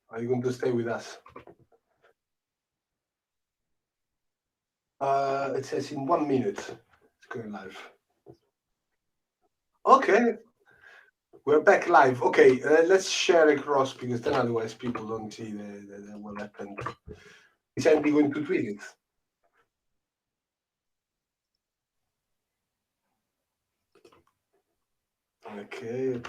Are you going to stay with us? It says in 1 minute. It's going live. Okay, we're back live. Okay, let's share across because then otherwise people don't see what happened. Is Andy going to tweet it? Okay.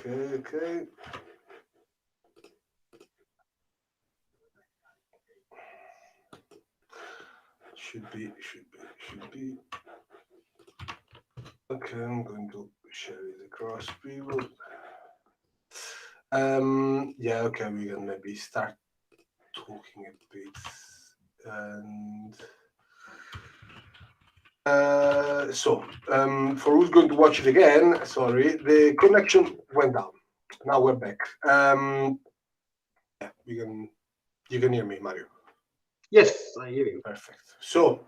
Should be. Okay, I'm going to share it across people. Yeah, okay, we can maybe start talking a bit. And for who's going to watch it again, sorry, the connection went down. Now we're back. Yeah, you can hear me, Mario. Yes, I hear you. Perfect. So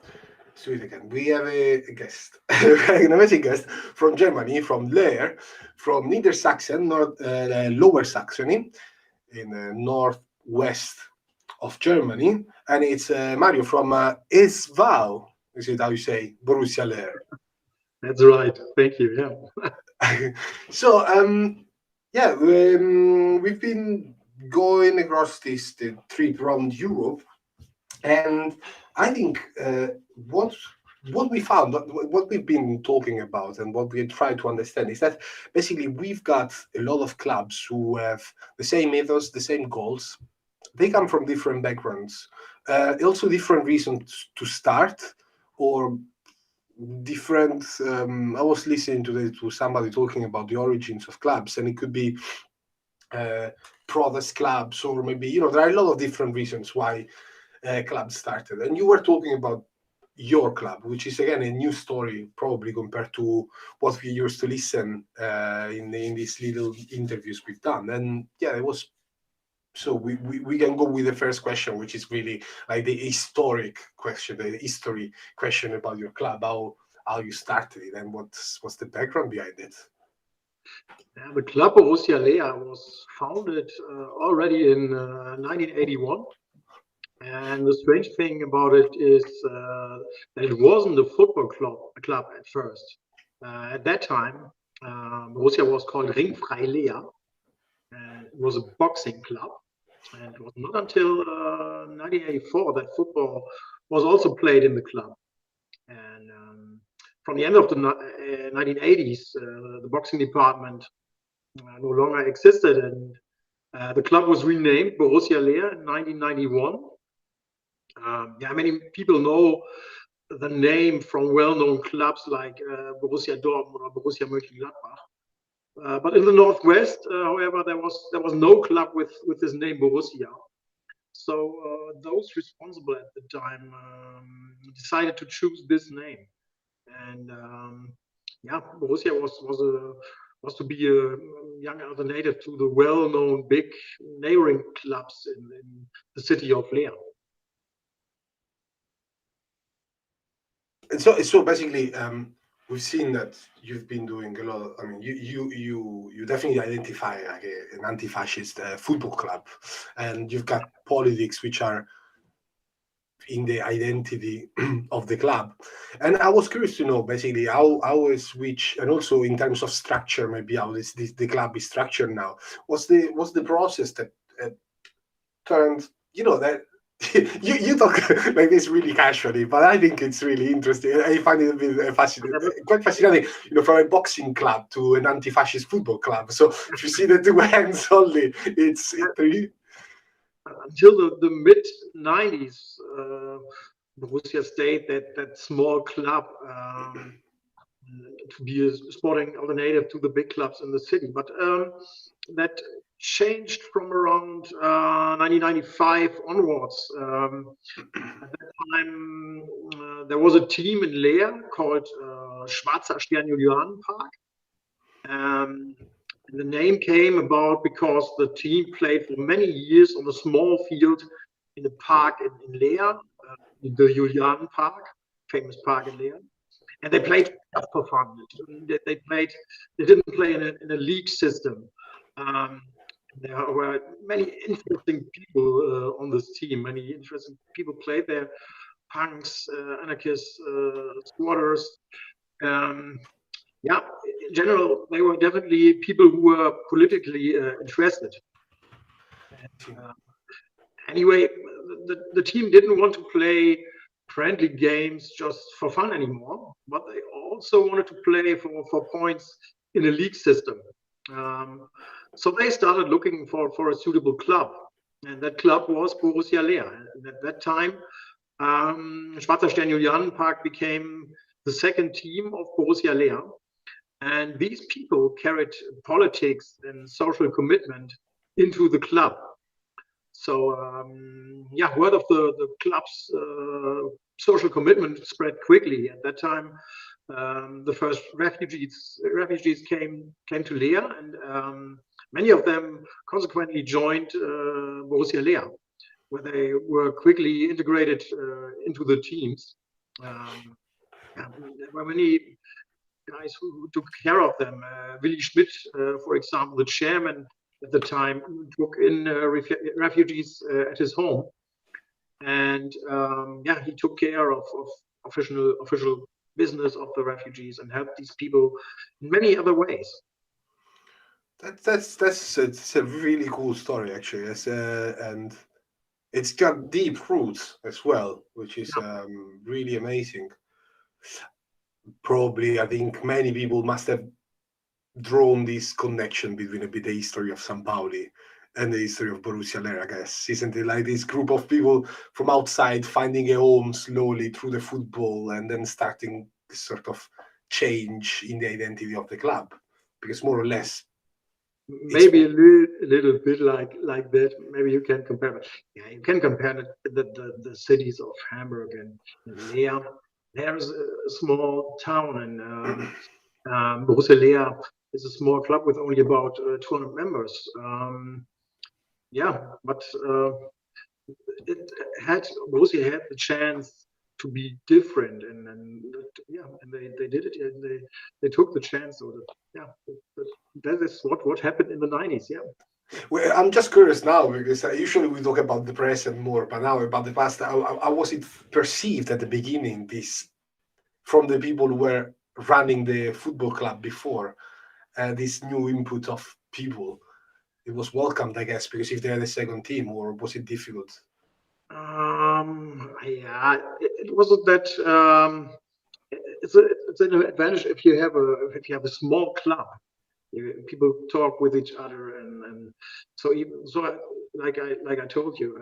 it again. We have a guest, an amazing guest from Germany, from Leer, from Niedersachsen, Lower Saxony, in the northwest of Germany, and it's Mario from SV. Is it how you say Borussia Leer? That's right. Thank you. Yeah. So we've been going across the trip around Europe, and I think what we found, what we've been talking about, and what we try to understand is that basically we've got a lot of clubs who have the same ethos, the same goals. They come from different backgrounds, also different reasons to start, or different. I was listening to somebody talking about the origins of clubs, and it could be protest clubs, or maybe there are a lot of different reasons why clubs started. And you were talking about your club, which is again a new story, probably compared to what we used to listen in these little interviews we've done. And yeah, it was. So we can go with the first question, which is really like the historic question, the history question about your club, how you started it, and what's the background behind it. Yeah, the club Borussia Leer was founded already in 1981. And the strange thing about it is that it wasn't a football club at first. At that time, Borussia was called Ringfrei Leer. It was a boxing club. And it was not until 1984 that football was also played in the club. And from the end of the 1980s, the boxing department no longer existed, and the club was renamed Borussia Leer in 1991. Many people know the name from well-known clubs like Borussia Dortmund or Borussia Mönchengladbach. But in the Northwest, however, there was no club with this name Borussia. So those responsible at the time decided to choose this name, and Borussia was to be a young alternative to the well-known big neighboring clubs in the city of Leer. And so basically, we've seen that you've been doing a lot. I mean, you definitely identify like an anti-fascist football club, and you've got politics which are in the identity of the club. And I was curious to know basically how is which, and also in terms of structure, maybe how the club is structured now. What's the process that turned that. You talk like this really casually, but I think it's really interesting. I find it a bit quite fascinating, from a boxing club to an anti-fascist football club. So if you see the two ends only, it's until the mid 90s, Borussia stayed that small club to be a sporting alternative to the big clubs in the city. But that changed from around 1995 onwards. At that time, there was a team in Leer called Schwarzer Stern Julianenpark. And the name came about because the team played for many years on a small field in a park in Leer, the Julianenpark, famous park in Leer. And they played for fun. They didn't play in a league system. There were many interesting people on this team. Many interesting people played there: punks, anarchists, squatters. Um, yeah, in general, they were definitely people who were politically interested. And, anyway, the team didn't want to play friendly games just for fun anymore, but they also wanted to play for points in a league system. So they started looking for a suitable club, and that club was Borussia Leer. And at that time, Schwarzer Stern Julianenpark became the second team of Borussia Leer. And these people carried politics and social commitment into the club. So yeah, word of the club's social commitment spread quickly. At that time, the first refugees came to Leer, and many of them consequently joined Borussia Leer, where they were quickly integrated into the teams. There were many guys who took care of them. Willy Schmidt, for example, the chairman at the time, took in refugees at his home, and yeah, he took care of official business of the refugees and helped these people in many other ways. It's a really cool story, actually. And it's got deep roots as well, which is really amazing. Probably, I think many people must have drawn this connection between a bit the history of San Pauli and the history of Borussia Leer, I guess. Isn't it like this group of people from outside finding a home slowly through the football and then starting this sort of change in the identity of the club? Because more or less, maybe a little bit like that. Maybe you can compare it. Yeah, you can compare the cities of Hamburg and Leer. There is a small town, and Borussia Leer is a small club with only about 200 members. Yeah, but Borussia had the chance to be different, and yeah, and they did it, and they took the chance. So that is what happened in the 90s. Yeah. Well, I'm just curious now because usually we talk about the present more, but now about the past. How was it perceived at the beginning? This from the people who were running the football club before, this new input of people. It was welcomed, I guess, because if they had a second team, or was it difficult? Yeah, it wasn't that. It's an advantage if you have a small club. People talk with each other, and so like I told you,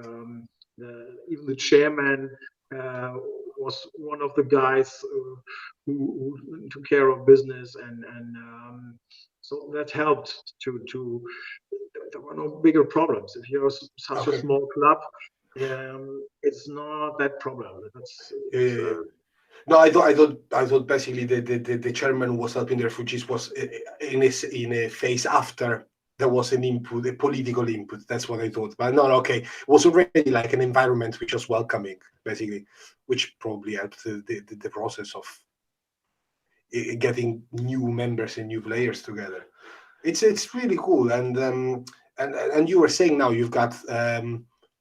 even the chairman was one of the guys who took care of business, and so that helped to. There were no bigger problems if you're such a small club. It's not that problem. No, I thought basically the chairman was helping the refugees was in a phase after there was an input, a political input. That's what I thought. But no, okay, it was already like an environment which was welcoming, basically, which probably helped the process of getting new members and new players together. It's really cool, and you were saying now you've got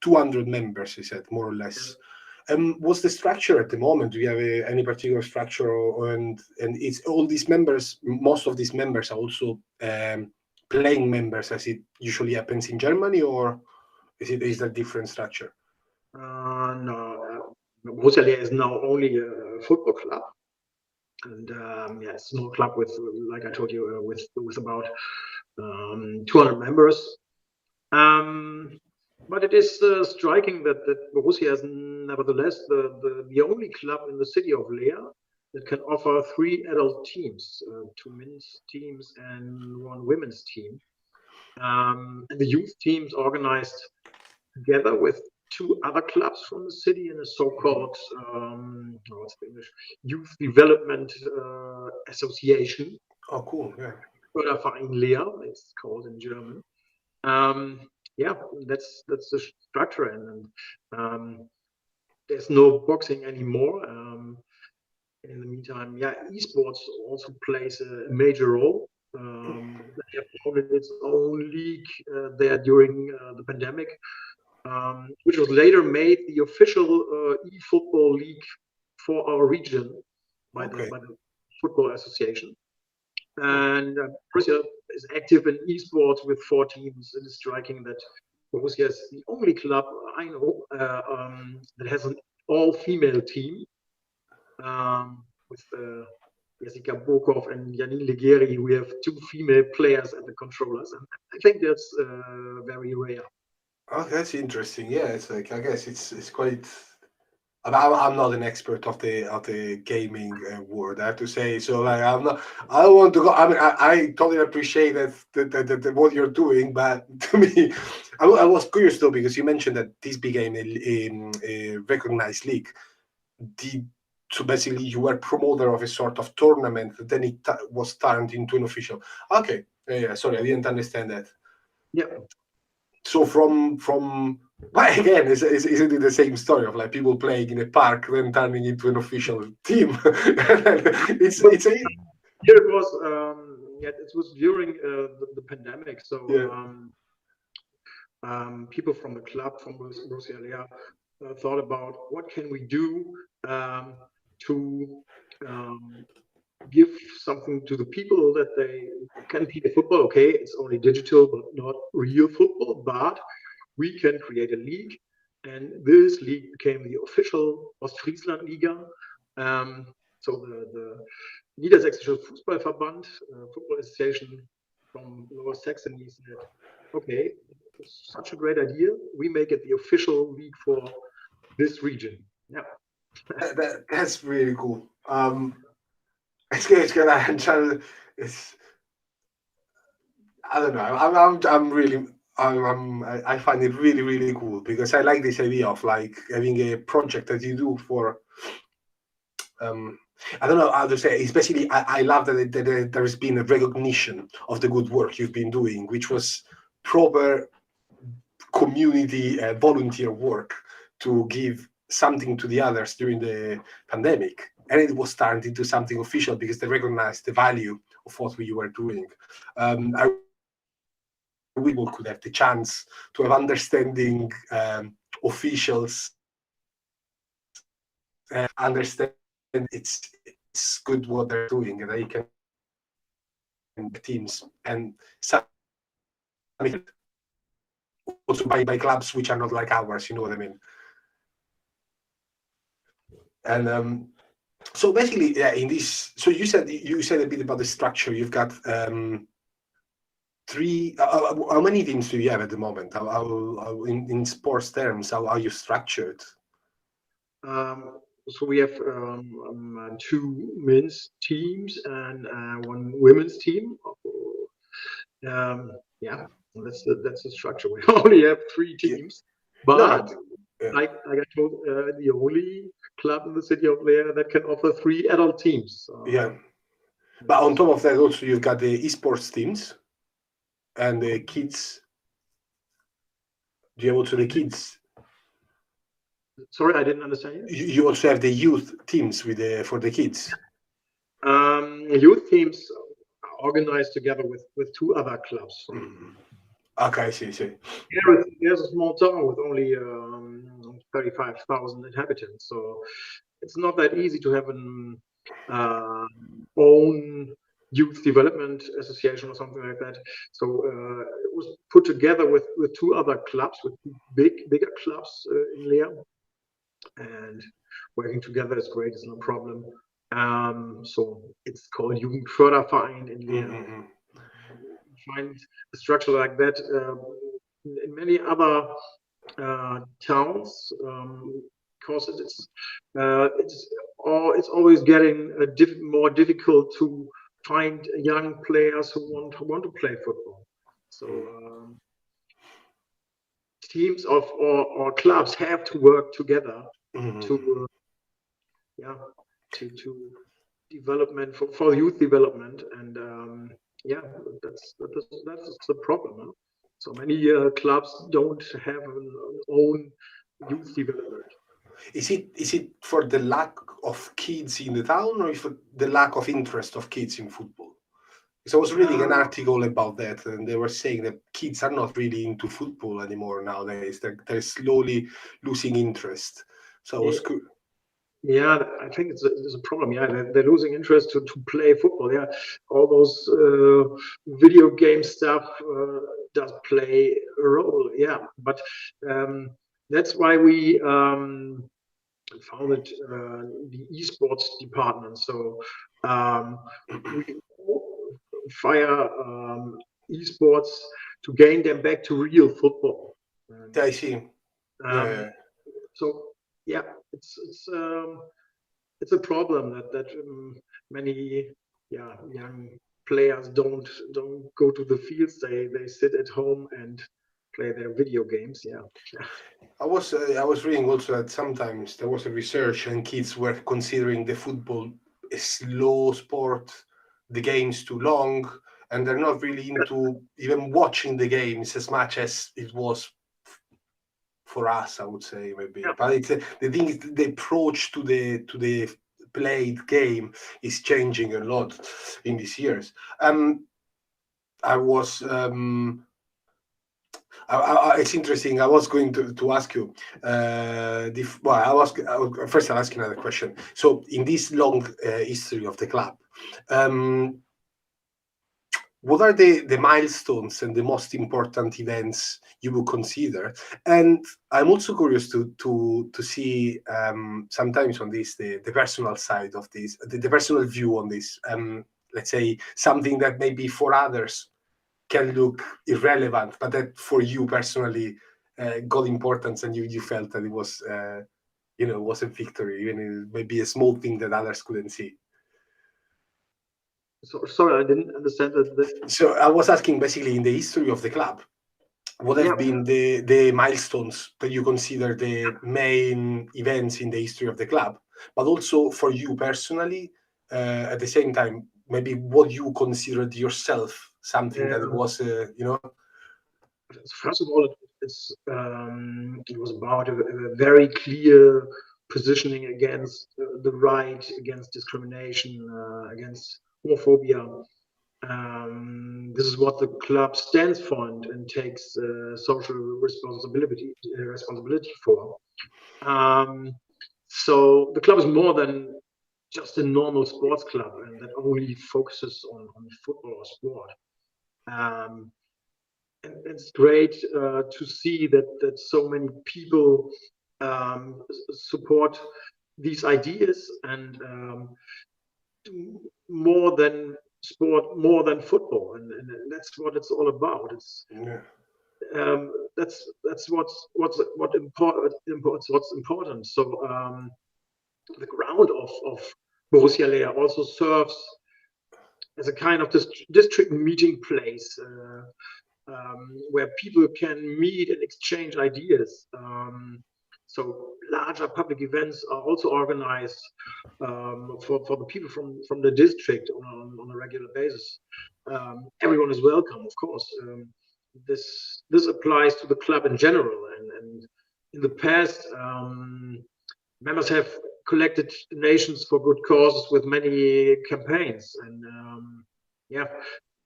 200 members, you said, more or less. What's the structure at the moment? Do you have any particular structure, and it's all these members? Most of these members are also playing members, as it usually happens in Germany, or is there different structure? No, Borussia Leer is now only a football club, and yeah, a small club with, like I told you, with about 200 members. But it is striking that Borussia is nevertheless the only club in the city of Leer that can offer 3 adult teams, 2 men's teams and 1 women's team. And the youth teams organized together with 2 other clubs from the city in a so-called what's the English, Youth Development Association. Oh, cool! Yeah. Förderverein Leer, it's called in German. Yeah, that's the structure, and there's no boxing anymore. In the meantime, yeah, esports also plays a major role. They have founded its own league there during the pandemic, which was later made the official e-football league for our region by Okay. the Football Association. And Borussia is active in esports with 4 teams. It is striking that Borussia is the only club I know that has an all-female team with Jessica Bokov and Janine Legeri. We have 2 female players at the controllers, and I think that's very rare. Oh, that's interesting. Yeah, it's like I guess it's quite. I'm not an expert of the gaming world, I have to say. So like I'm not. I don't want to go. I mean, I totally appreciate that what you're doing, but to me, I was curious though because you mentioned that this became a recognized league. So basically, you were promoter of a sort of tournament. Then it was turned into an official. Okay, yeah. Sorry, I didn't understand that. Yeah. So from but again, isn't it the same story of like people playing in a park then turning into an official team? it's a Here it was. It was during the pandemic. So people from the club from Borussia Leer thought about what can we do to give something to the people that they can play football. Okay, it's only digital, but not real football. But we can create a league, and this league became the official Ostfriesland Liga. So the Niedersächsische Fußballverband, Football Association from Lower Saxony said, okay, it's such a great idea. We make it the official league for this region. Yeah, that's really cool. It's good. I'm trying to. I don't know. I'm really. I find it really, really cool because I like this idea of like having a project that you do for. I don't know how to say. Especially, I love that there's been a recognition of the good work you've been doing, which was proper community volunteer work to give something to the others during the pandemic, and it was turned into something official because they recognized the value of what we were doing. I we could have the chance to have understanding officials, understand it's good what they're doing, and they can teams and some also by clubs which are not like ours. You know what I mean? And so basically, yeah, in this, so you said a bit about the structure. You've got 3. How many teams do you have at the moment? How in sports terms, how are you structured? So we have 2 men's teams and 1 women's team. Yeah, that's the structure. We only have 3 teams, but like I told, the only club in the city of Leer that can offer 3 adult teams. Yeah, but on top of that, also you've got the esports teams and the kids. Do you have also the kids? Sorry, I didn't understand you. You also have the youth teams for the kids. Youth teams are organized together with 2 other clubs. Okay, I see. There's a small town with only 35,000 inhabitants, so it's not that easy to have an own youth development association or something like that. So it was put together with 2 other clubs, with bigger clubs in Leer, and working together is great. It's no problem. So it's called Jugendförderverein in Leer. Find a structure like that in many other towns, because it's always getting more difficult to find young players who want to play football. So teams or clubs have to work together to development for youth development, and that's the problem. Huh? So many clubs don't have an own youth development. Is it for the lack of kids in the town, or for the lack of interest of kids in football? So I was reading an article about that, and they were saying that kids are not really into football anymore nowadays. They're slowly losing interest. So I was Yeah, I think it's a problem. Yeah, they're losing interest to play football. Yeah, all those video game stuff does play a role. Yeah, but that's why we founded the esports department. So we fire esports to gain them back to real football. I see. Yeah. So yeah, it's a problem that many young players don't go to the fields. They sit at home and play their video games. Yeah. I was reading also that sometimes there was a research and kids were considering the football a slow sport, the games too long, and they're not really into even watching the games as much as it was for us, I would say, maybe. Yeah. But it's the thing is the approach to the played game is changing a lot in these years. I was it's interesting. I was going to ask you. First. I'll ask you another question. So, in this long history of the club, what are the milestones and the most important events you would consider? And I'm also curious to see sometimes on this the personal side of this, the personal view on this. Let's say something that maybe for others can look irrelevant, but that for you personally got importance, and you felt that it was was a victory, even maybe a small thing that others couldn't see. So, sorry, I didn't understand that. So I was asking basically in the history of the club, what have been the milestones that you consider the main events in the history of the club, but also for you personally, at the same time, maybe what you considered yourself something that was, First of all, it was about a very clear positioning against the right, against discrimination, against homophobia. This is what the club stands for and takes social responsibility for. So the club is more than just a normal sports club, and that only focuses on football or sport. And it's great to see that so many people support these ideas and do more than sport, more than football, and that's what it's all about. It's that's what's important. So the ground of Borussia Leer also serves as a kind of district meeting place where people can meet and exchange ideas. So larger public events are also organized for the people from the district on a regular basis. Everyone is welcome, of course. This applies to the club in general, and in the past, members have collected donations for good causes with many campaigns, and the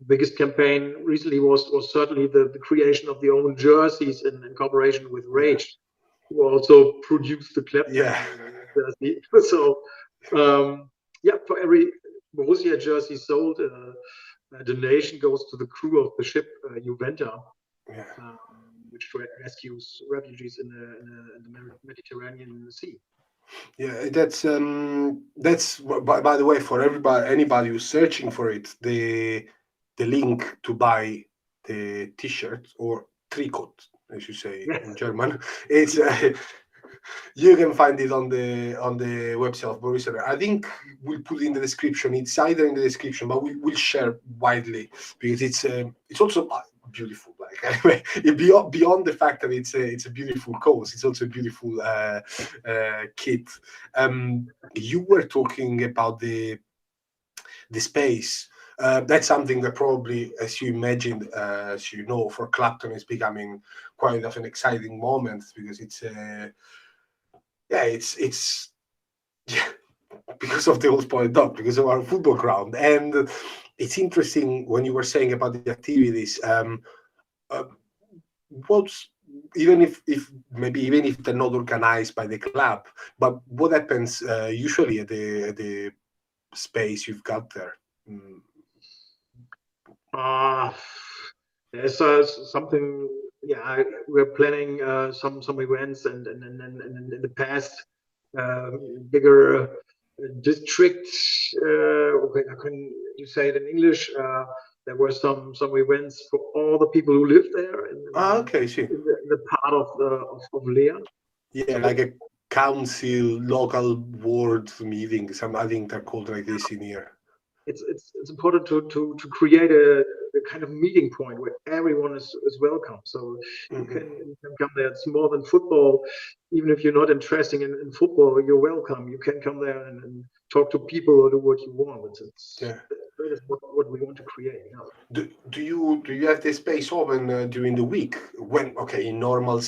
biggest campaign recently was certainly the creation of the own jerseys in cooperation with Rage, who also produced the Clapton jersey. So for every Borussia jersey sold, a donation goes to the crew of the ship Juventa, which rescues refugees in the Mediterranean Sea. Yeah, that's by the way, for anybody who's searching for it, the link to buy the T-shirt or Trikot, as you say in German, it's you can find it on the website of Borussia Leer. I think we'll put it in the description. It's either in the description, but we'll share widely because it's also beautiful. Like anyway, beyond the fact that it's a beautiful cause, it's also a beautiful kit. You were talking about the space. That's something that probably, as you imagined, as you know, for Clapton is becoming quite of an exciting moment because it's because of the old spoiled dog, because of our football ground. And it's interesting when you were saying about the activities. Uh, what's even if maybe even if they're not organized by the club, but what happens usually at the space you've got there? There's something. Yeah, we're planning some events, and in the past, bigger district. Okay, how can you say it in English? There were some events for all the people who live there Okay, see. in the part of Leer. Yeah, like a council, local ward meeting. I think they're called like this in here. It's important to create a kind of meeting point where everyone is welcome. So you can come there. It's more than football. Even if you're not interested in football, you're welcome. You can come there and talk to people or do what you want. That is what we want to create. Do you have the space open during the week when in normal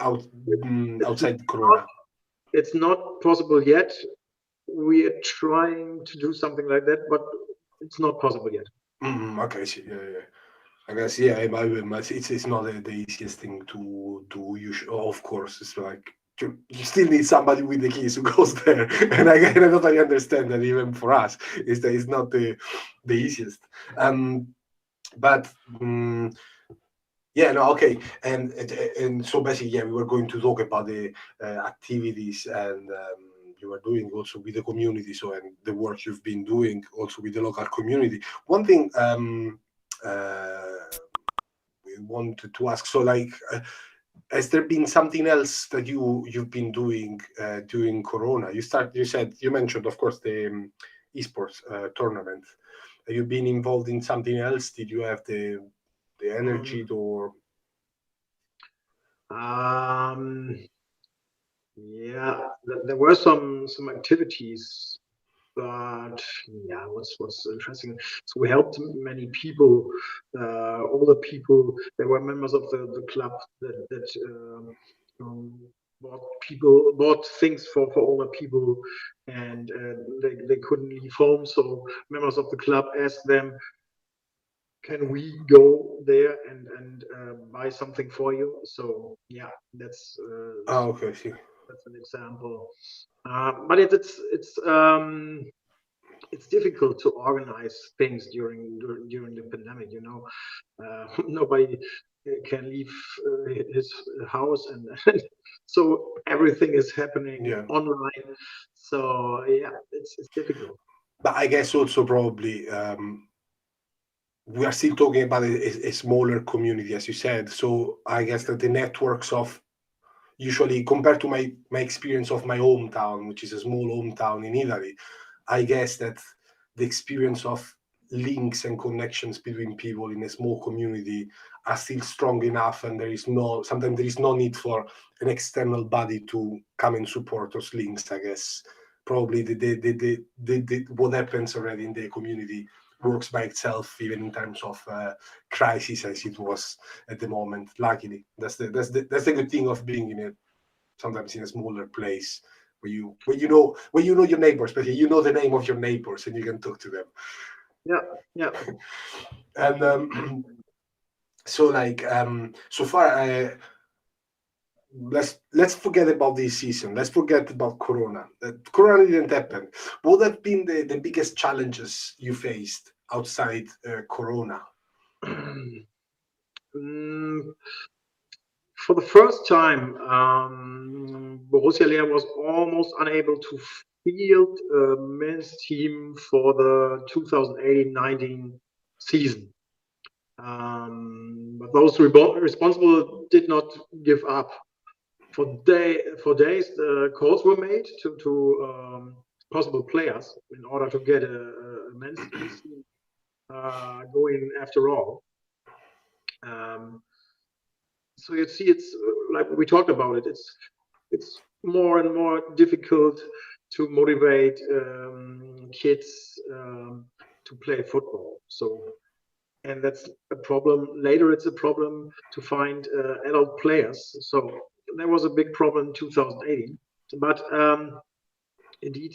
outside Corona? It's not possible yet. We are trying to do something like that, but it's not possible yet. Okay, see, yeah. I guess it's not the easiest thing to do. Of course, it's like you still need somebody with the keys who goes there, and I totally understand that even for us, it's not the easiest. But yeah, no, okay, and so basically, we were going to talk about the activities and. You are doing also with the community, so and the work you've been doing also with the local community. One thing we wanted to ask, so like, has there been something else that you've been doing during Corona? You mentioned, of course, the esports tournament. Have you been involved in something else? Did you have the energy to? Yeah, there were some activities, but yeah, what's interesting. So we helped many people, older people. There were members of the club that bought things for older people, and they couldn't leave home. So members of the club asked them, can we go there and buy something for you? So yeah, that's Okay, see. That's an example. But it's difficult to organize things during the pandemic. Nobody can leave his house, and so everything is happening online. So yeah, it's difficult. But I guess also probably we are still talking about a smaller community, as you said. So I guess that the networks of usually compared to my experience of my hometown, which is a small hometown in Italy, I guess that the experience of links and connections between people in a small community are still strong enough, and sometimes there is no need for an external body to come and support those links. I guess probably the what happens already in the community works by itself, even in terms of crisis as it was at the moment. Luckily, that's the good thing of being sometimes in a smaller place where you know your neighbors, but you know the name of your neighbors and you can talk to them. Yeah. And so like so far, let's forget about this season. Let's forget about Corona. Corona didn't happen. What have been the biggest challenges you faced outside Corona? For the first time, Borussia Leer was almost unable to field a men's team for the 2018-19 season. But those responsible did not give up. For days, the calls were made to possible players in order to get a men's team going after all. So you see, it's like we talked about it. It's more and more difficult to motivate kids to play football. So, and that's a problem. Later, it's a problem to find adult players. So there was a big problem in 2018. But indeed,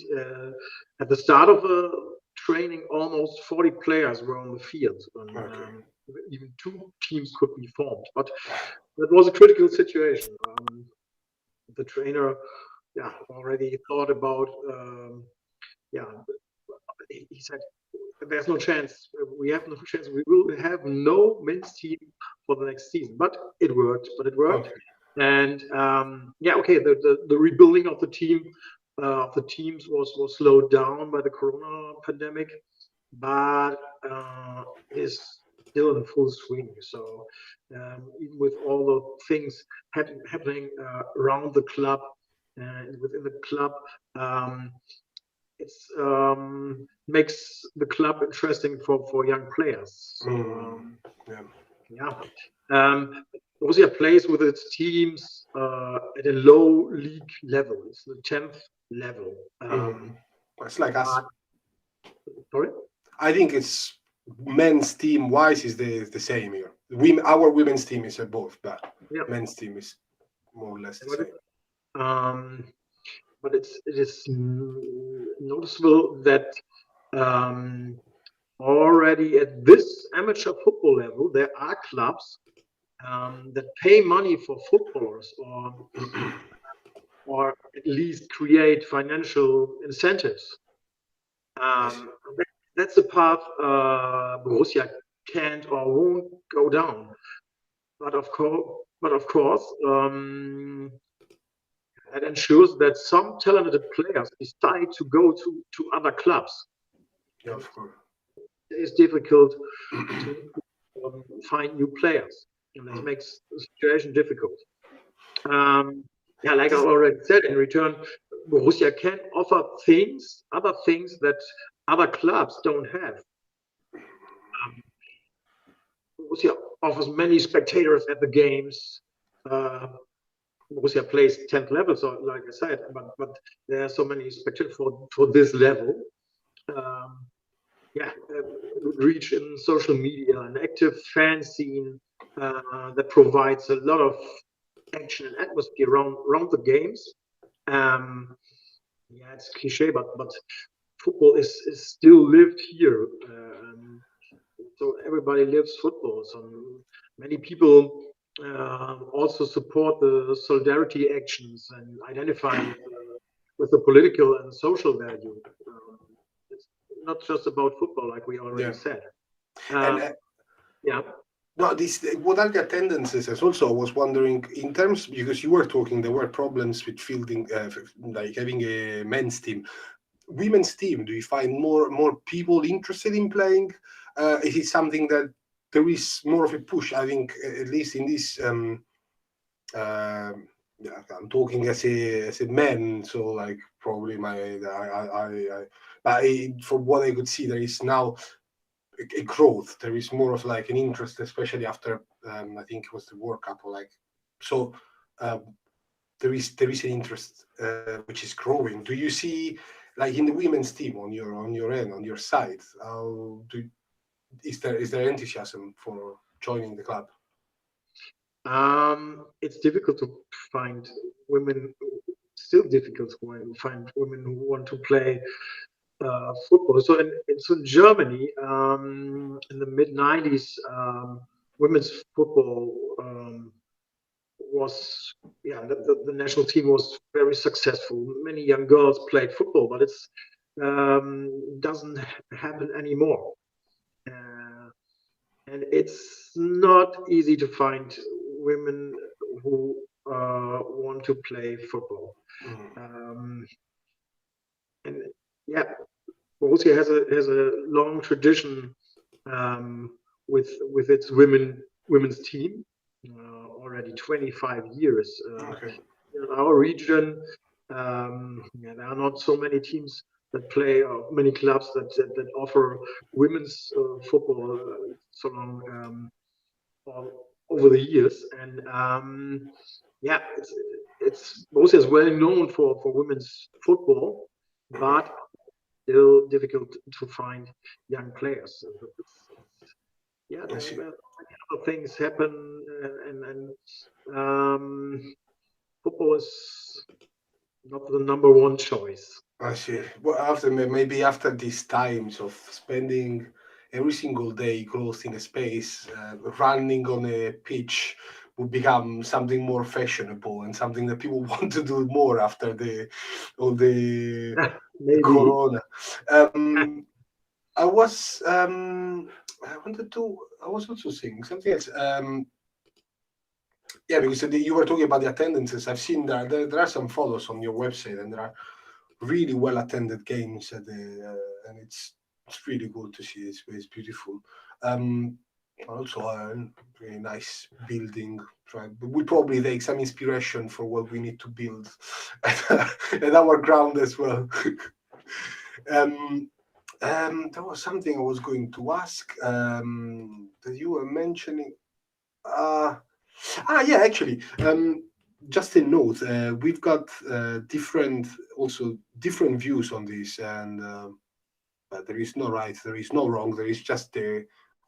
at the start of the training, almost 40 players were on the field, and even 2 teams could be formed. But that was a critical situation. The trainer, already thought about. He said, "There's no chance. We have no chance. We will have no men's team for the next season." But it worked. Okay. And the rebuilding of the teams was slowed down by the Corona pandemic, but it is still in full swing. So even with all the things happening around the club and within the club, it's makes the club interesting for young players. So Borussia plays with its teams at a low league level. It's the 10th level. It's like us. Sorry? I think it's men's team wise is the same here. Our women's team is above, but men's team is more or less the same. But it is noticeable that already at this amateur football level, there are clubs that pay money for footballers, or at least create financial incentives. That's the path Borussia can't or won't go down. But of course, that ensures that some talented players decide to go to other clubs. Yeah, of course. It is difficult to find new players, and that makes the situation difficult. Like I already said, in return, Borussia can offer other things that other clubs don't have. Borussia offers many spectators at the games. Borussia plays 10th level, so like I said, but there are so many spectators for this level. Reach in social media, an active fan scene that provides a lot of action and atmosphere around the games. It's cliche, but football is still lived here. So everybody lives football. So many people also support the solidarity actions and identify with the political and social value. It's not just about football, like we already said. No, what are the attendances? As also, I was wondering in terms, because you were talking, there were problems with fielding, like having a men's team. Women's team, do you find more people interested in playing? Is it something that there is more of a push? I think at least in this, I'm talking as a man, so like probably from what I could see, there is now a growth. There is more of like an interest, especially after I think it was the World Cup, or like so. There is an interest which is growing. Do you see, like in the women's team on your end, on your side, is there enthusiasm for joining the club? It's difficult to find women. Still difficult to find women who want to play football. So in Germany, in the mid-90s, women's football was the national team was very successful. Many young girls played football, but it's doesn't happen anymore, and it's not easy to find women who want to play football. Borussia has a long tradition with its women's team, already 25 years. In our region, there are not so many teams that play, or many clubs that offer women's football so long over the years, and it's Borussia is well known for women's football, but still difficult to find young players. Other things happen, and football is not the number one choice. I see. Well, maybe after these times of spending every single day closed in a space, running on a pitch will become something more fashionable and something that people want to do more after all the Maybe. corona. Um, I was also saying something else. Yeah, because you were talking about the attendances. I've seen there are some photos on your website, and there are really well attended games at and it's really good to see. It's beautiful. Also a really nice building. We'll probably take some inspiration for what we need to build at our ground as well. um, there was something I was going to ask that you were mentioning. Uh, yeah, actually, just a note. We've got different views on this, and but there is no right, there is no wrong. There is just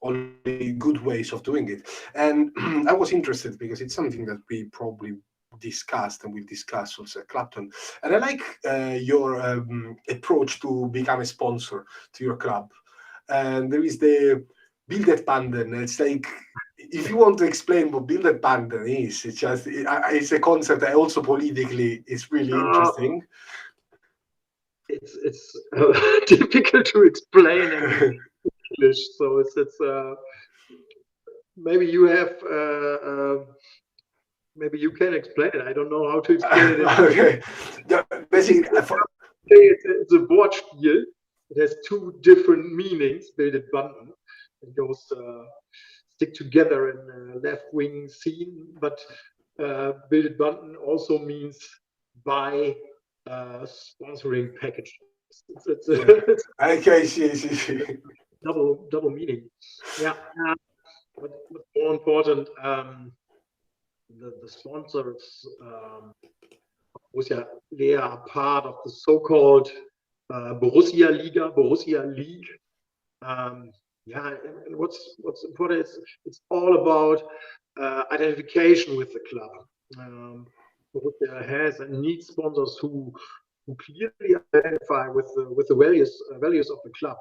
only good ways of doing it. And I was interested because it's something that we probably discussed and we'll discuss also at Clapton. And I like your approach to become a sponsor to your club. And there is the Bildet Banden. It's like, if you want to explain what Bildet Banden is, it's a concept that also politically is really interesting. It's difficult to explain in English, so it's maybe you have maybe you can explain it. I don't know how to explain it. Okay. Yeah, basically, It's a Wortspiel. It has two different meanings. Bildet Banden. It goes stick together in a left wing scene, but Bildet Banden also means buy sponsoring packages. It's okay, see. double meaning. Yeah. What's more important, the sponsors Borussia Leer are part of the so-called Borussia League. Yeah, and what's important is it's all about identification with the club. Borussia has and needs sponsors who clearly identify with the values of the club.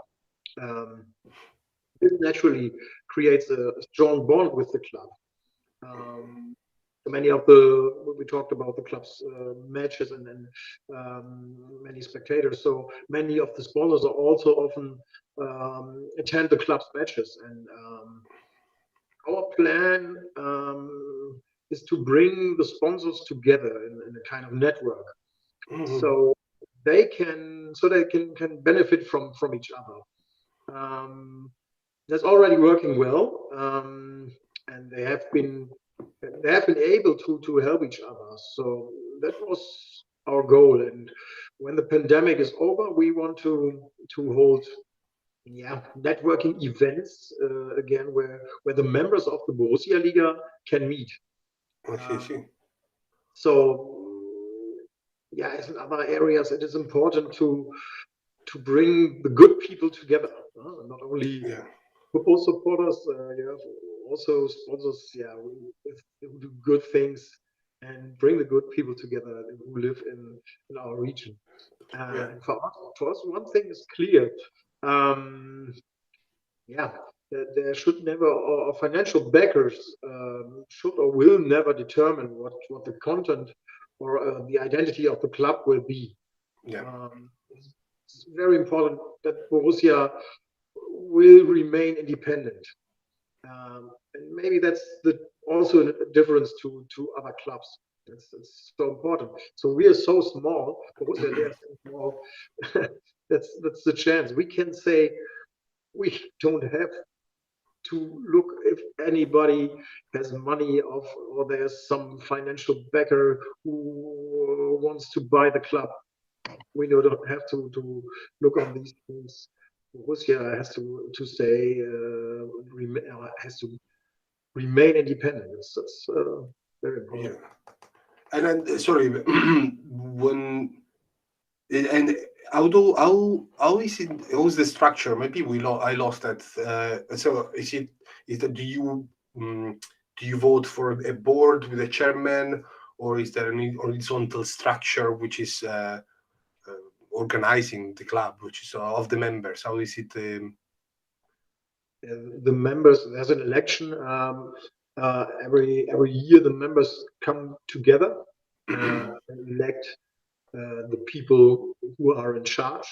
This naturally creates a strong bond with the club. Many of we talked about the club's matches and many spectators. So many of the sponsors are also often attend the club's matches. And our plan is to bring the sponsors together in a kind of network, so they can benefit from each other. That's already working well, and they have been able to help each other. So that was our goal. And when the pandemic is over, we want to hold networking events again, where the members of the Borussia Liga can meet. So as in other areas, it is important to bring the good people together, not only football supporters. You have also sponsors, who do good things and bring the good people together who live in our region. And for us, one thing is clear. There should never, or financial backers should or will never determine what the content or the identity of the club will be. It's very important that Borussia will remain independent. And maybe that's also a difference to other clubs. It's so important. So we are so small, Borussia Leer is so small. that's the chance. We can say we don't have to look if anybody has money or there's some financial backer who wants to buy the club. We don't have to look on these things. Borussia has to stay has to remain independent. That's very important. And then sorry, when and how is it? How's the structure? Maybe I lost that. So is that do you vote for a board with a chairman, or is there an horizontal structure which is organizing the club, which is of the members? How is it? The members, there's an election every year. The members come together and elect the people who are in charge.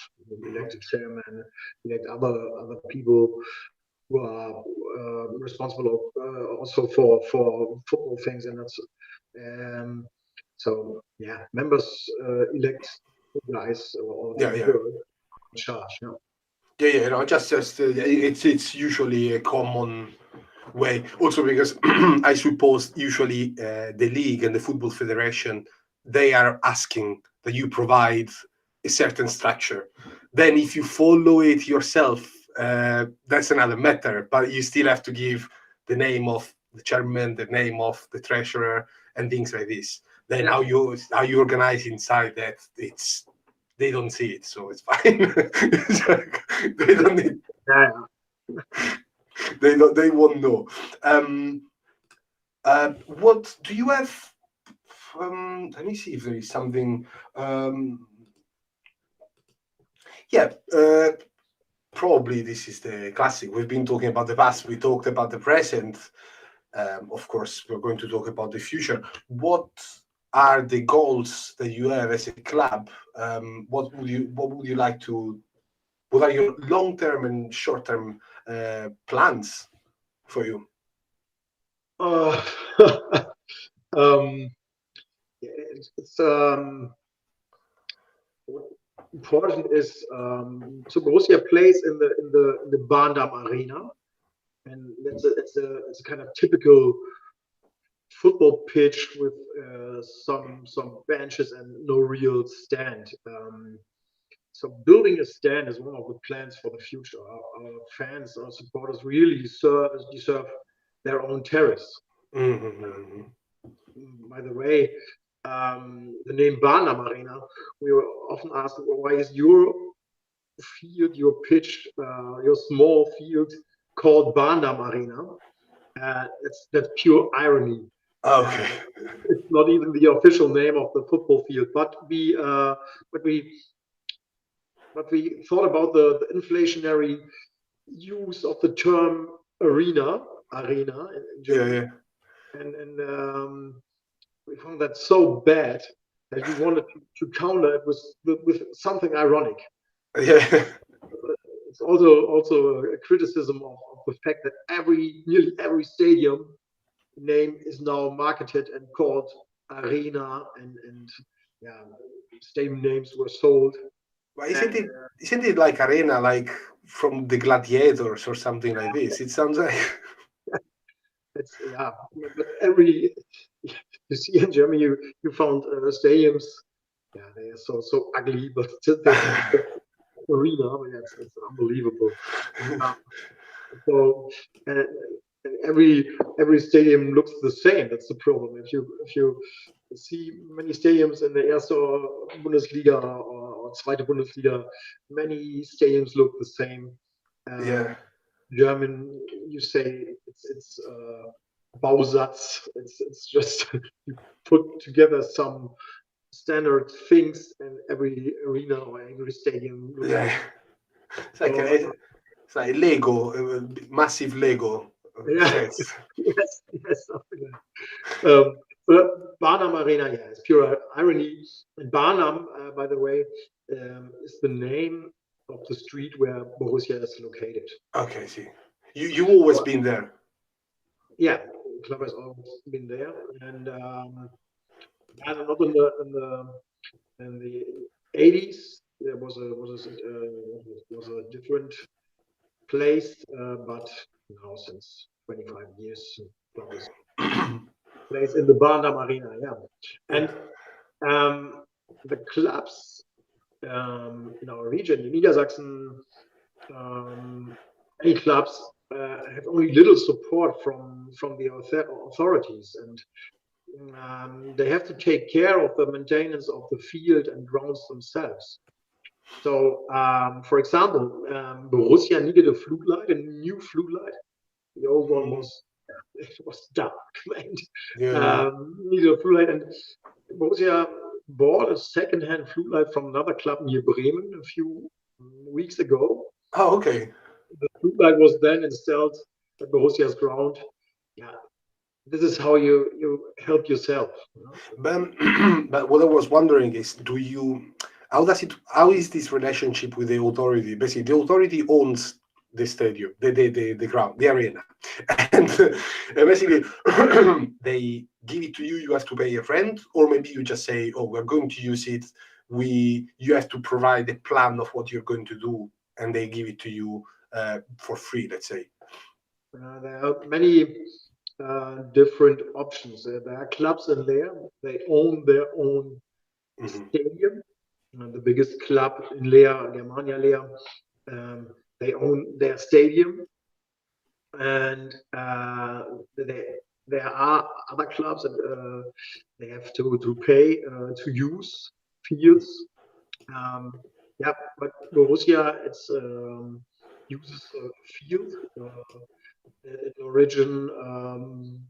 Elect a chairman, elect other people who are responsible also for football things, and that's so yeah, members elect the guys or the girl in charge. Yeah, no, just it's usually a common way. Also because I suppose usually the league and the football federation, they are asking that you provide a certain structure. Then if you follow it yourself, that's another matter. But you still have to give the name of the chairman, the name of the treasurer, and things like this. Then how you organize inside that, they don't see it, so it's fine. They don't need. They won't know. What do you have? Let me see if there is something. Probably this is the classic. We've been talking about the past. We talked about the present. Of course, we're going to talk about the future. What are the goals that you have as a club? What would you like to? What are your long-term and short-term plans for you? It's important is so Borussia plays in the Bahndam Arena, and it's a kind of typical football pitch with some benches and no real stand. So building a stand is one of the plans for the future. Our fans, our supporters really deserve their own terrace. Mm-hmm. By the way, the name Bahndam Arena, we were often asked, well, why is your field, your pitch, your small field called Bahndam Arena? That's pure irony. Okay. It's not even the official name of the football field, but we thought about the inflationary use of the term arena in Germany. And we found that so bad that we wanted to counter it with something ironic. Yeah. It's also a criticism of the fact that nearly every stadium name is now marketed and called Arena, and stadium names were sold. But isn't it like Arena, like from the Gladiators or something like this? It sounds like. It's but you see in Germany you found stadiums, they are so ugly, but arena, it's unbelievable. So every stadium looks the same. That's the problem. If you see many stadiums in the Erste Bundesliga or Zweite Bundesliga, many stadiums look the same. German, you say it's Bausatz. It's just you put together some standard things, and every arena or every stadium. It's like Lego, massive Lego. Yes. But Bahndam Arena, it's pure irony. And Bahndam, by the way, is the name of the street where Borussia is located. Okay, see. You always been there? Yeah, the club has always been there, and not in the 80s. There was a different place, but now since 25 years, the club is plays in the Bahndam Arena. And the clubs in our region, in Niedersachsen, any clubs have only little support from the authorities, and they have to take care of the maintenance of the field and grounds themselves. So, for example, Borussia needed a floodlight, a new floodlight. The old one was dark and needed a floodlight, and Borussia bought a second-hand floodlight from another club near Bremen a few weeks ago. Oh, okay. The floodlight was then installed at Borussia's ground. Yeah, this is how you help yourself. But what I was wondering is, how is this relationship with the authority? Basically, the authority owns the stadium, the ground, the arena, and basically they give it to you. You have to pay a rent, or maybe you just say, "Oh, we're going to use it. You have to provide a plan of what you're going to do, and they give it to you for free." Let's say. There are many different options. There are clubs in Leer. They own their own stadium. The biggest club in Leer, Germania Leer, they own their stadium, and there are other clubs that they have to pay to use fields. Yeah, but Borussia uses a field. In origin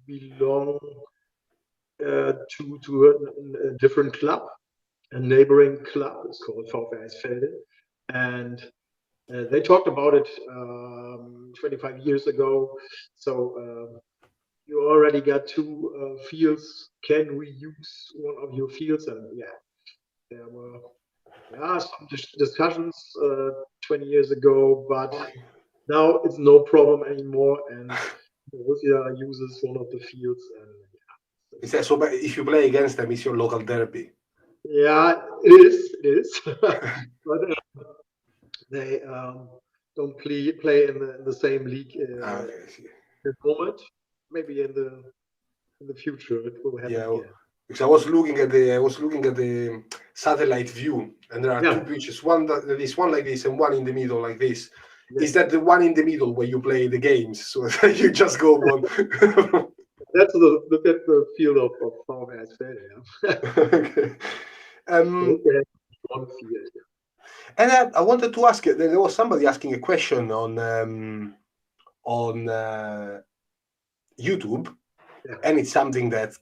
belong to a different club, a neighboring club. It's called VfR SV, and they talked about it 25 years ago. So you already got two fields. Can we use one of your fields? And yeah, there were some discussions 20 years ago, but now it's no problem anymore, and Borussia uses one of the fields. And Is that so? But if you play against them, it's your local derby. yeah, it is. But they don't play in the same league at the moment. Maybe in the future it will happen again. Because I was looking at the satellite view, and there are two pitches. One that is one like this, and one in the middle like this. Yeah. Is that the one in the middle where you play the games? So you just go one. That's the field of VfR SV. Okay. One field. And I wanted to ask. There was somebody asking a question on YouTube, and it's something that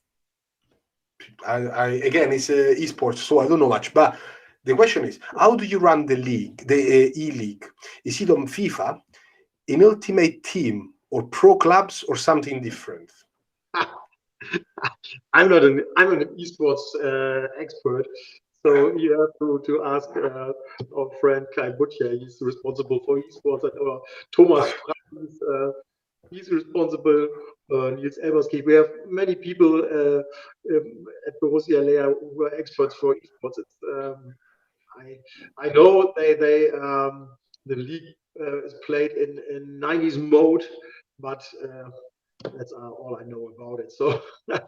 I again, it's esports, so I don't know much. But the question is, how do you run the league, the E-League? Is it on FIFA, in Ultimate Team, or Pro Clubs, or something different? I'm an esports expert, so you have to ask our friend Kai Butcher. He's responsible for esports, and Thomas Franz, he's responsible. Nils Elberski. We have many people at Borussia Leer who are experts for esports. I know the league is played in 90s mode, but that's all I know about it. So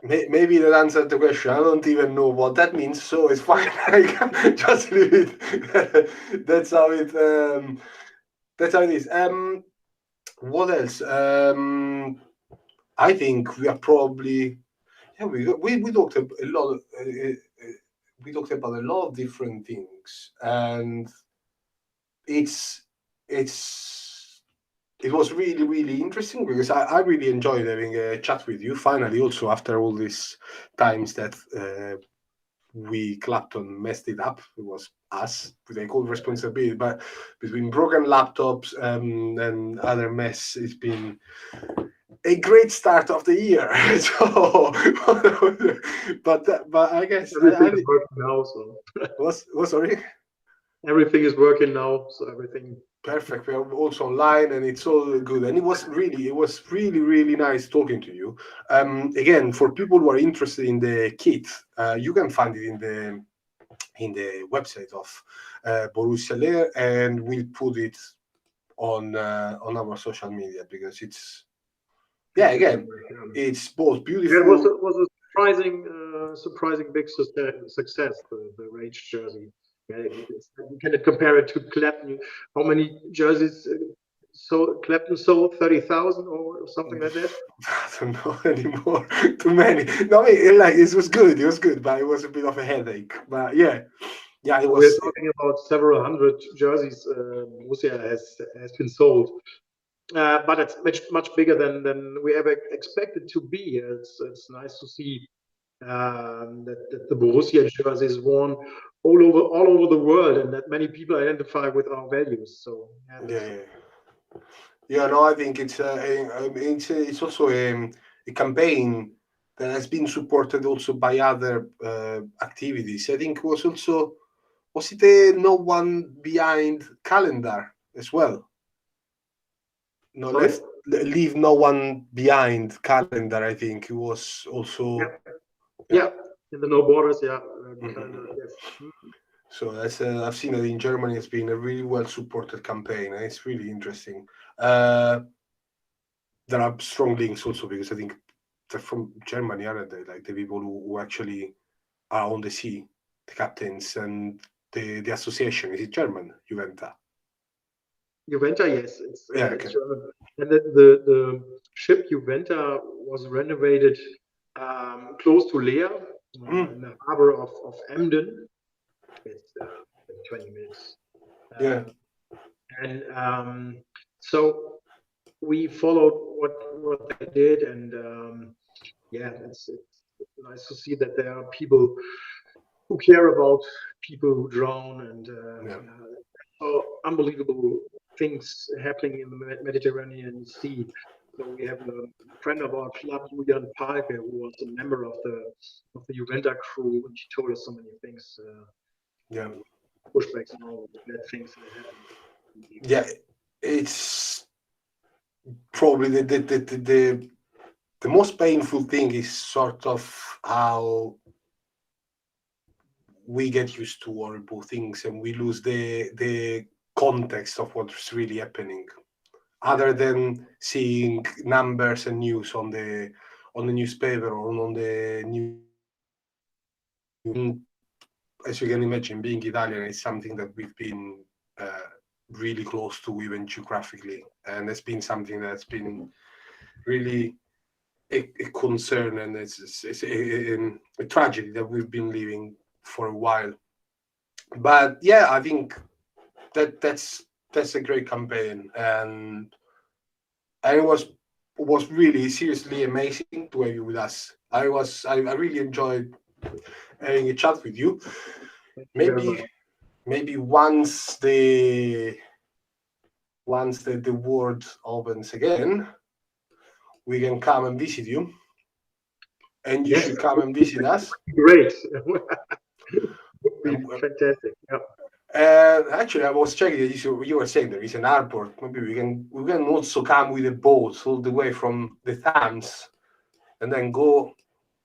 maybe that answered the question. I don't even know what that means, so it's fine. I can just leave it. That's how it. That's how it is. What else? I think we are probably. Yeah, we talked a lot. We talked about a lot of different things, and it was really, really interesting because I really enjoyed having a chat with you. Finally, also after all these times that we Clapton messed it up, it was us. We take all responsibility, but between broken laptops and other mess, it's been a great start of the year. So, but I guess everything is working now. So what's sorry? Everything is working now, so everything perfect. We are also online, and it's all good. And it was really, really nice talking to you. Again, for people who are interested in the kit, you can find it in the website of Borussia Leer, and we'll put it on our social media because it's it's both beautiful. Yeah, it was a surprising big success. The Rage jersey. Yeah, you can compare it to Clapton. How many jerseys Clapton sold? 30,000 or something like that? I don't know anymore. Too many. No, it was good. It was good, but it was a bit of a headache. But yeah, it was. We're talking about several hundred jerseys Borussia has been sold. But it's much bigger than we ever expected to be. It's nice to see that the Borussia jersey is worn all over the world, and that many people identify with our values. So yeah. No, I think it's also a campaign that has been supported also by other activities. I think was it a No One Behind calendar as well? No, Sorry? Leave No One Behind calendar. I think it was also. Yeah. In the No Borders, Mhm. yes. So I've seen that in Germany. It's been a really well supported campaign, and it's really interesting. There are strong links also because I think they're from Germany, aren't they? Like the people who actually are on the sea, the captains and the association. Is it German? Juventa. Juventa, yes, it's Okay. German. And the ship Juventa was renovated close to Leer, in the harbor of Emden. It's 20 minutes. Yeah. And so we followed what they did, and it's nice to see that there are people who care about people who drown, and unbelievable things happening in the Mediterranean Sea. So we have a friend of our club, Julian Palke, who was a member of the Juventa crew, and she told us so many things. Pushbacks and all the bad things that happened. Yeah, it's probably the most painful thing is sort of how we get used to horrible things and we lose the context of what's really happening, other than seeing numbers and news on the newspaper or on the news. As you can imagine, being Italian is something that we've been really close to, even geographically, and it's been something that's been really a concern, and it's a tragedy that we've been living for a while. But yeah, I think that's a great campaign, and it was really seriously amazing to have you with us. I really enjoyed having a chat with you. Maybe once the world opens again, we can come and visit you, and you should come and visit us. Great. Would be fantastic. Actually, I was checking. You were saying there is an airport. Maybe we can also come with a boat all the way from the Thames, and then go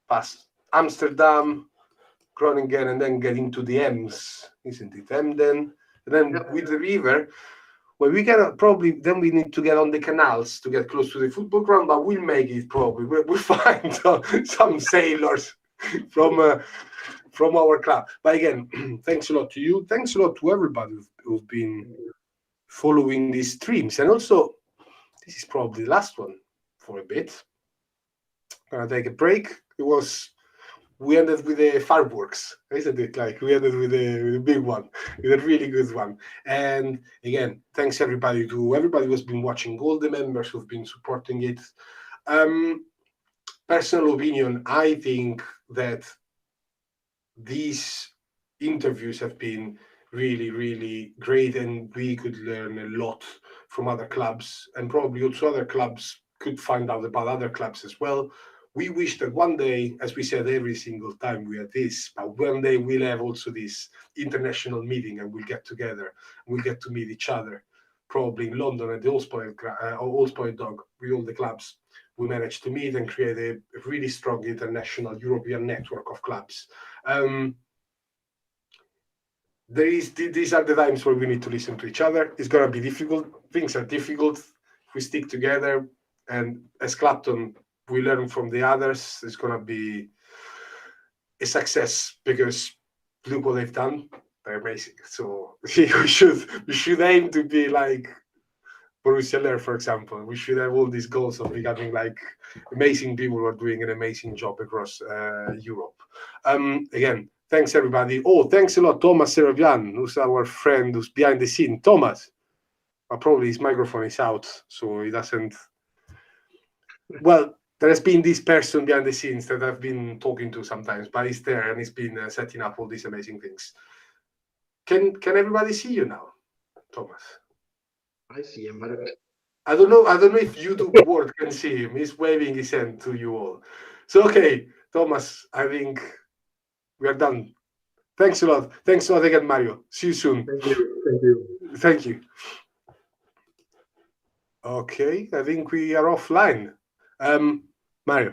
past Amsterdam, Groningen, and then get into the Ems, isn't it? Emden, and then with the river. Well, we can probably then we need to get on the canals to get close to the football ground, but we'll make it probably. We'll find some sailors from our club. But again, thanks a lot to you. Thanks a lot to everybody who've been following these streams. And also, this is probably the last one for a bit. I'm gonna take a break. We ended with the fireworks, isn't it? Like we ended with a big one, with a really good one. And again, thanks everybody who's been watching, all the members who've been supporting it. Personal opinion, I think that these interviews have been really, really great, and we could learn a lot from other clubs, and probably also other clubs could find out about other clubs as well. We wish that one day, as we said every single time we had this, but one day we'll have also this international meeting and we'll get together, we'll get to meet each other, probably in London at the All Spoiled Dog with all the clubs. We managed to meet and create a really strong international European network of clubs. These are the times where we need to listen to each other. It's going to be difficult. Things are difficult. If we stick together, and as Clapton, we learn from the others, it's going to be a success, because look what they've done. They're amazing. So we should aim to be like Borussia Leer, for example. We should have all these goals of becoming like amazing people who are doing an amazing job across Europe. Again, thanks everybody. Oh, thanks a lot, Thomas Serovian, who's our friend, who's behind the scene. Thomas, probably his microphone is out, so he doesn't. Well, there has been this person behind the scenes that I've been talking to sometimes, but he's there and he's been setting up all these amazing things. Can everybody see you now, Thomas? I see him, but I don't know if YouTube world can see him. He's waving his hand to you all. So okay, Thomas, I think we are done. Thanks a lot. Thanks a lot again, Mario. See you soon. thank you. Thank you. Okay, I think we are offline. Mario.